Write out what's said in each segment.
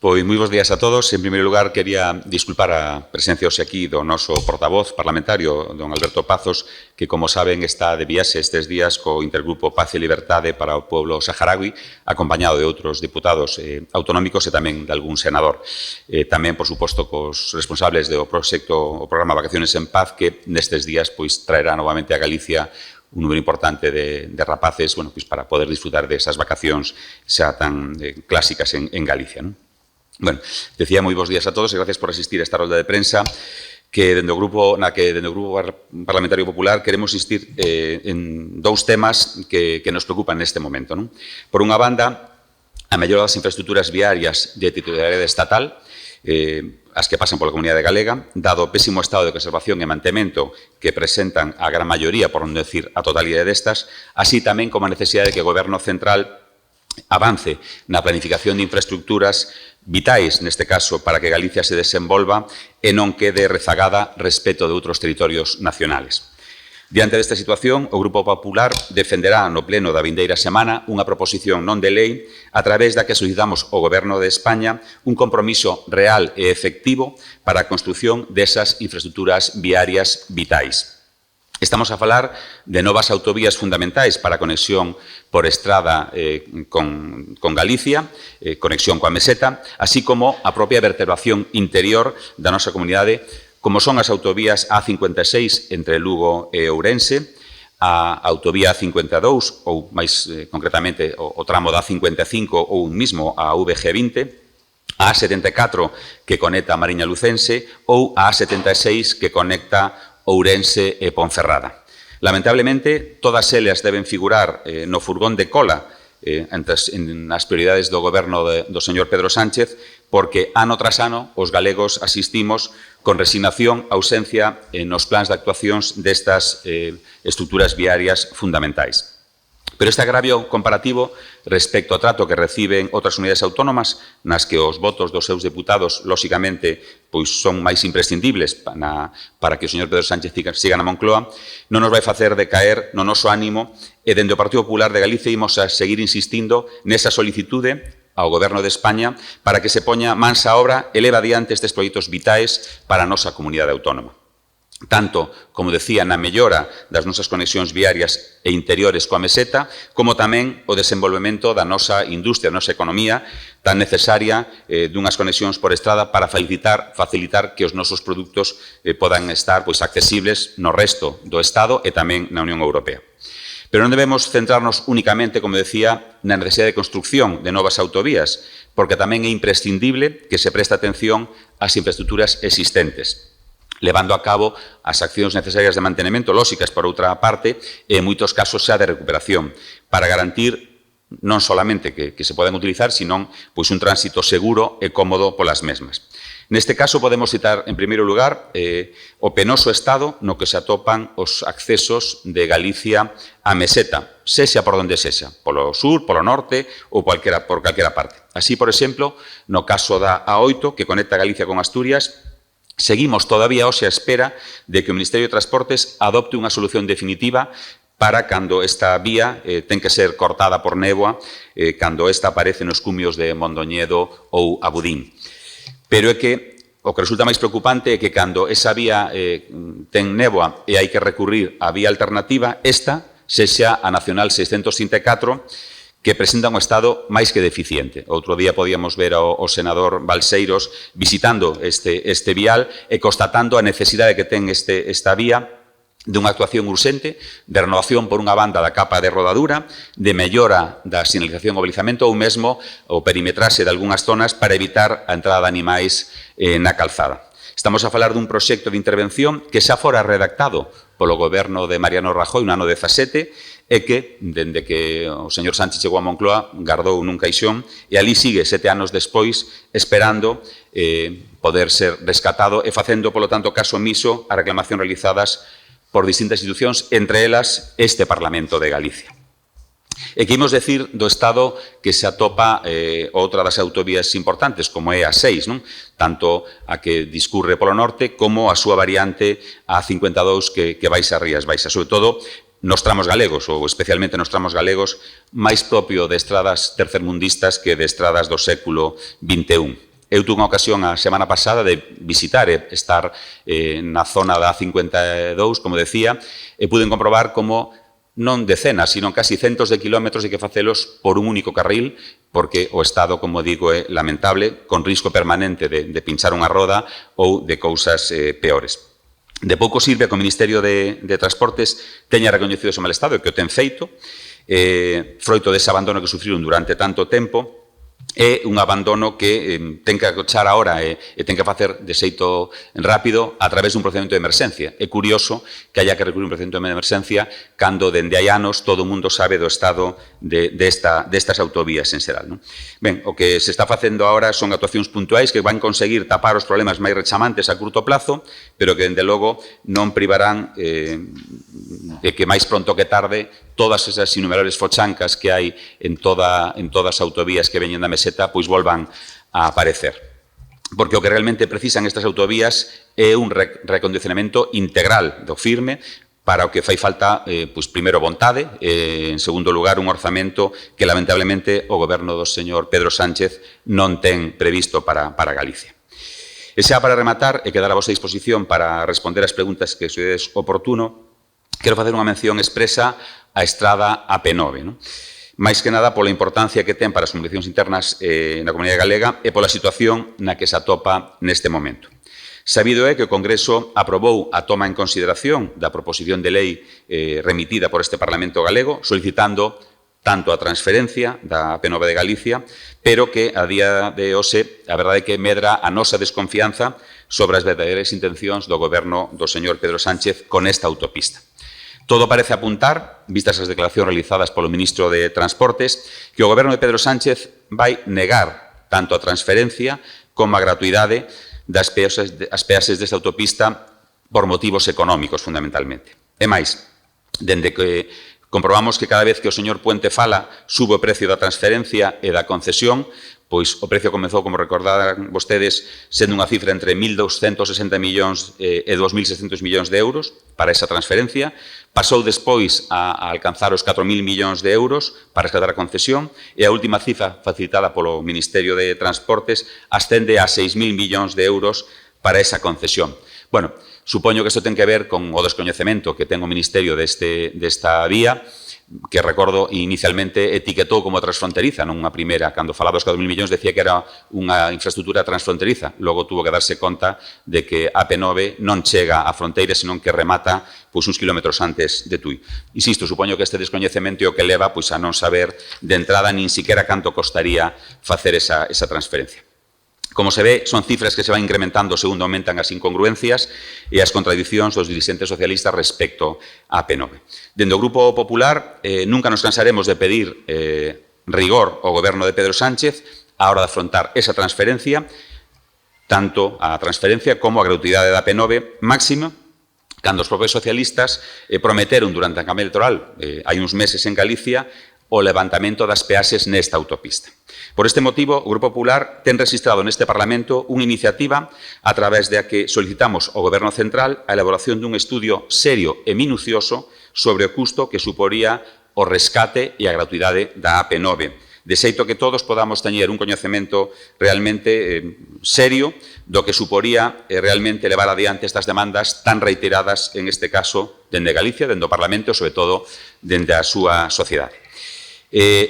Pois moi bons días a todos. En primeiro lugar, quería disculpar a presencia hoxe aquí do noso portavoz parlamentario, don Alberto Pazos, que, como saben, está de viaxe estes días co Intergrupo Paz e Libertade para o Pueblo Saharaui, acompañado de outros diputados autonómicos e tamén de algún senador. Tamén, por suposto, cos responsables do proxecto, o programa Vacaciones en Paz, que nestes días pois traerá novamente a Galicia un número importante de rapaces, bueno, pois para poder disfrutar desas vacacións xa tan clásicas en Galicia, non? Bueno, decía moi bons días a todos e gracias por asistir a esta rolda de prensa que dende o Grupo Parlamentario Popular queremos insistir en dous temas que nos preocupan neste momento, non? Por unha banda, a mellora das infraestructuras viarias de titularidade estatal, as que pasan pola comunidade galega, dado o pésimo estado de conservación e mantemento que presentan a gran maioría, por non decir a totalidade destas, así tamén como a necesidade de que o Goberno central avance na planificación de infraestructuras vitais, neste caso, para que Galicia se desenvolva e non quede rezagada respecto de outros territorios nacionales. Diante desta situación, o Grupo Popular defenderá no pleno da vindeira semana unha proposición non de lei a través da que solicitamos ao Goberno de España un compromiso real e efectivo para a construción desas infraestructuras viarias vitais. Estamos a falar de novas autovías fundamentais para a conexión por estrada con Galicia, conexión coa meseta, así como a propia vertebración interior da nosa comunidade, como son as autovías A56 entre Lugo e Ourense, a autovía A52, ou máis concretamente o tramo da A55 ou mismo a VG20, a A74 que conecta a Mariña Lucense ou a A76 que conecta Ourense e Ponferrada. Lamentablemente, todas elas deben figurar no furgón de cola nas prioridades do goberno do señor Pedro Sánchez, porque ano tras ano os galegos asistimos con resignación a ausencia nos plans de actuacións destas estructuras viarias fundamentais. Pero este agravio comparativo respecto ao trato que reciben outras unidades autónomas, nas que os votos dos seus deputados, lóxicamente, pois son máis imprescindibles para que o señor Pedro Sánchez siga na Moncloa, non nos vai facer decaer no noso ánimo e dende o Partido Popular de Galicia imos a seguir insistindo nesa solicitude ao Goberno de España para que se poña mans á obra e leve adiante estes proxectos vitais para a nosa comunidade autónoma. Tanto, como decía, na mellora das nosas conexións viarias e interiores coa meseta, como tamén o desenvolvemento da nosa industria, da nosa economía, tan necesaria dunhas conexións por estrada para facilitar que os nosos produtos podan estar accesibles no resto do Estado e tamén na Unión Europea. Pero non debemos centrarnos únicamente, como decía, na necesidade de construcción de novas autovías, porque tamén é imprescindible que se preste atención ás infraestructuras existentes, levando a cabo as accións necesarias de mantenimento, lóxicas por outra parte, e en moitos casos xa de recuperación, para garantir non solamente que se poden utilizar, sino un tránsito seguro e cómodo polas mesmas. Neste caso podemos citar, en primeiro lugar, o penoso estado no que se atopan os accesos de Galicia á meseta, sexa por onde sexa, polo sur, polo norte ou por calquera parte. Así, por exemplo, no caso da A8, que conecta Galicia con Asturias, seguimos todavía hoxe a espera de que o Ministerio de Transportes adopte unha solución definitiva para cando esta vía ten que ser cortada por néboa, cando esta aparece nos cumios de Mondoñedo ou Abudín. Pero é que o que resulta máis preocupante é que cando esa vía ten néboa e hai que recurrir á vía alternativa, esta sexa a Nacional 634, que presenta un estado máis que deficiente. Outro día podíamos ver ao senador Balseiros visitando este vial e constatando a necesidade que ten esta vía dunha actuación urxente de renovación por unha banda da capa de rodadura, de mellora da sinalización ou balizamento ou mesmo o perimetrase de algunhas zonas para evitar a entrada de animais na calzada. Estamos a falar dun proxecto de intervención que xa fora redactado polo goberno de Mariano Rajoy no ano 17 e que, dende que o señor Sánchez chegou a Moncloa, gardou nun caixón e ali sigue 7 anos despois esperando poder ser rescatado e facendo, polo tanto, caso omiso a reclamacións realizadas por distintas institucións, entre elas este Parlamento de Galicia. E que imos decir do estado que se atopa outra das autovías importantes, como é a 6, non? Tanto a que discurre polo norte como a súa variante a 52 que baixa a Rías Baixas, sobre todo nos tramos galegos, ou especialmente nos tramos galegos, máis propio de estradas tercermundistas que de estradas do século XXI. Eu tuve unha ocasión a semana pasada de visitar e estar na zona da A52, como decía, e puden comprobar como non decenas, sino casi centos de kilómetros hai que facelos por un único carril, porque o estado, como digo, é lamentable, con risco permanente de pinchar unha roda ou de cousas peores. De pouco sirve que o Ministerio de Transportes teña recoñecido ese mal estado, e que o ten feito, froito dese abandono que sufriron durante tanto tempo, é un abandono que ten que acochar agora e ten que facer de xeito rápido a través dun procedimento de emerxencia. É curioso que haya que recurrir un procedimento de emerxencia cando dende hai anos todo o mundo sabe do estado destas autovías en xeral. Non? Ben, o que se está facendo agora son actuacións puntuais que van conseguir tapar os problemas máis rechamantes a curto plazo, pero que, dende logo, non privarán de que máis pronto que tarde todas esas innumerables fochancas que hai en todas as autovías que veñen da meseta pois volvan a aparecer. Porque o que realmente precisan estas autovías é un recondicionamento integral do firme, para o que fai falta, pois, primeiro, vontade, en segundo lugar, un orzamento que, lamentablemente, o goberno do señor Pedro Sánchez non ten previsto para Galicia. E xa para rematar, e quedar a vosa disposición para responder as preguntas que sedes oportuno, quero facer unha mención expresa á estrada AP9, non? Máis que nada pola importancia que ten para as comunicacións internas na comunidade galega e pola situación na que se atopa neste momento. Sabido é que o Congreso aprobou a toma en consideración da proposición de lei remitida por este Parlamento galego, solicitando tanto a transferencia da AP9 de Galicia, pero que a día de hoxe a verdade é que medra a nosa desconfianza sobre as verdadeiras intencións do goberno do señor Pedro Sánchez con esta autopista. Todo parece apuntar, vistas as declaracións realizadas polo ministro de Transportes, que o goberno de Pedro Sánchez vai negar tanto a transferencia como a gratuidade das peaxes desta autopista por motivos económicos, fundamentalmente. E máis, dende que comprobamos que cada vez que o señor Puente fala sube o precio da transferencia e da concesión, pois o precio comezou, como recordarán vostedes, sendo unha cifra entre 1.260 millóns e 2.600 millóns de euros para esa transferencia, pasou despois a alcanzar os 4.000 millóns de euros para rescatar a concesión e a última cifra facilitada polo Ministerio de Transportes ascende a 6.000 millóns de euros para esa concesión. Bueno, supoño que isto ten que ver con o descoñecemento que ten o Ministerio desta vía, que recordo inicialmente etiquetou como transfronteriza, non unha primeira, cando falaba dos 4.000 millóns decía que era unha infraestructura transfronteriza, logo tuvo que darse conta de que a AP9 non chega a fronteira, senón que remata pois uns kilómetros antes de Tui. Insisto, supoño que este descoñecemento é o que leva pois a non saber de entrada nin siquiera canto costaría facer esa transferencia. Como se ve, son cifras que se van incrementando segundo aumentan as incongruencias e as contradicións dos dirixentes socialistas respecto á AP9. Dende o Grupo Popular, nunca nos cansaremos de pedir rigor ao goberno de Pedro Sánchez á hora de afrontar esa transferencia, tanto a transferencia como a gratuidade da AP9 máxima, cando os propios socialistas prometeron durante a campaña electoral, hai uns meses en Galicia, o levantamento das peaxes nesta autopista. Por este motivo, o Grupo Popular ten registrado neste Parlamento unha iniciativa a través da que solicitamos ao Goberno Central a elaboración dun estudio serio e minucioso sobre o custo que suporía o rescate e a gratuidade da AP9, de xeito que todos podamos teñer un coñecemento realmente serio do que suporía realmente levar adiante estas demandas tan reiteradas, en este caso, dende Galicia, dende o Parlamento e, sobre todo, dende a súa sociedade.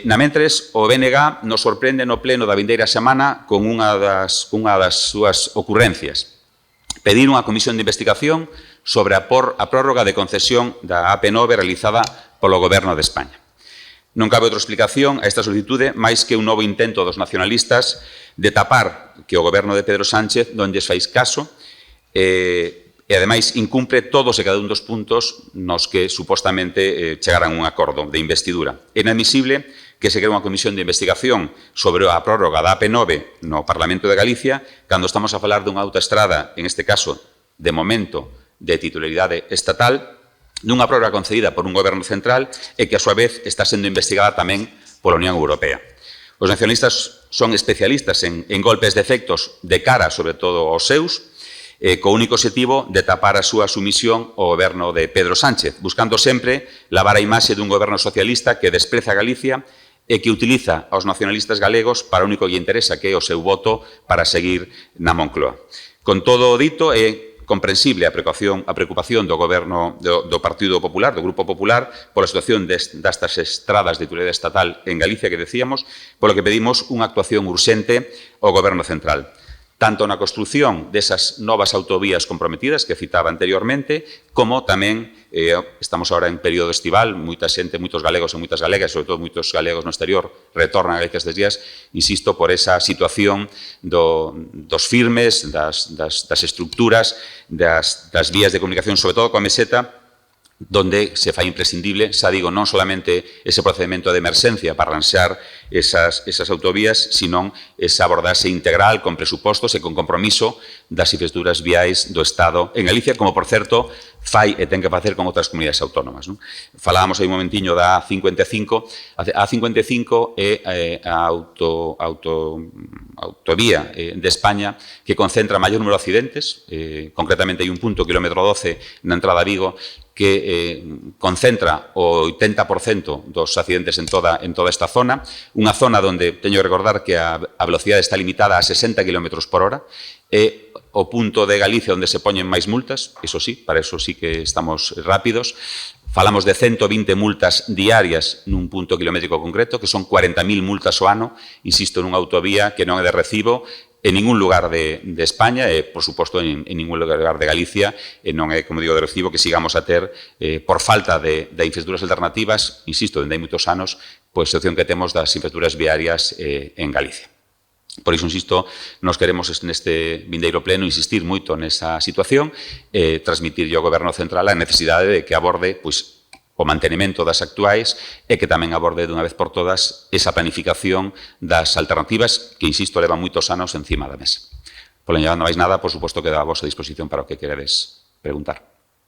Na mentres, o BNG nos sorprende no pleno da vindeira semana con unha das súas ocurrencias. Pedir unha comisión de investigación sobre a prórroga de concesión da AP9 realizada polo Goberno de España. Non cabe outra explicación a esta solicitude máis que un novo intento dos nacionalistas de tapar que o Goberno de Pedro Sánchez non lles fais caso e, ademais, incumpre todos e cada un dos puntos nos que, supostamente, chegaran a un acordo de investidura. É inadmisible que se cree unha comisión de investigación sobre a prórroga da AP9 no Parlamento de Galicia, cando estamos a falar dunha autoestrada, en este caso, de momento, de titularidade estatal, dunha prórroga concedida por un goberno central e que, a súa vez, está sendo investigada tamén pola Unión Europea. Os nacionalistas son especialistas en golpes de efectos de cara, sobre todo, aos seus, co único objetivo de tapar a súa sumisión ao goberno de Pedro Sánchez, buscando sempre lavar a imaxe dun goberno socialista que despreza Galicia e que utiliza aos nacionalistas galegos para o único que lle interesa, que é o seu voto para seguir na Moncloa. Con todo o dito, é comprensible a preocupación do Goberno do Partido Popular, do Grupo Popular, pola situación destas estradas de titularidade estatal en Galicia que decíamos, polo que pedimos unha actuación urxente ao Goberno Central, tanto na construción desas novas autovías comprometidas que citaba anteriormente, como tamén, estamos agora en período estival, moita xente, moitos galegos e moitas galegas, sobre todo moitos galegos no exterior, retornan a Galicia estes días, insisto, por esa situación dos firmes, das estructuras, das vías de comunicación, sobre todo coa meseta, donde se fai imprescindible, xa digo, non solamente ese procedimento de emerxencia para arranxar esas autovías, sino esa abordaxe integral con presupostos e con compromiso das infraestructuras viais do Estado en Galicia, como, por certo, fai e ten que facer con outras comunidades autónomas. Falábamos aí un momentiño da A55. A A55 é a autovía de España que concentra maior número de accidentes. Concretamente, hai un punto, kilómetro 12, na entrada a Vigo, que concentra o 80% dos accidentes en toda esta zona, unha zona onde teño que recordar que a velocidade está limitada a 60 km por hora, é o punto de Galicia onde se poñen máis multas, iso sí, para eso sí que estamos rápidos. Falamos de 120 multas diarias nun punto kilométrico concreto, que son 40.000 multas ao ano, insisto, nunha autovía que non é de recibo en ningún lugar de España e, por suposto, en ningún lugar de Galicia, e non é, como digo, de recibo que sigamos a ter, por falta de infraestructuras alternativas, insisto, dende hai moitos anos, pois a situación que temos das infraestructuras viarias en Galicia. Por iso, insisto, nos queremos neste vindeiro pleno insistir moito nesa situación e transmitirlle ao Goberno Central a necesidade de que aborde o mantenimento das actuais e que tamén aborde dunha vez por todas esa planificación das alternativas que, insisto, levan moitos anos encima da mesa. Por non máis nada, por suposto, queda a vosa disposición para o que queredes preguntar.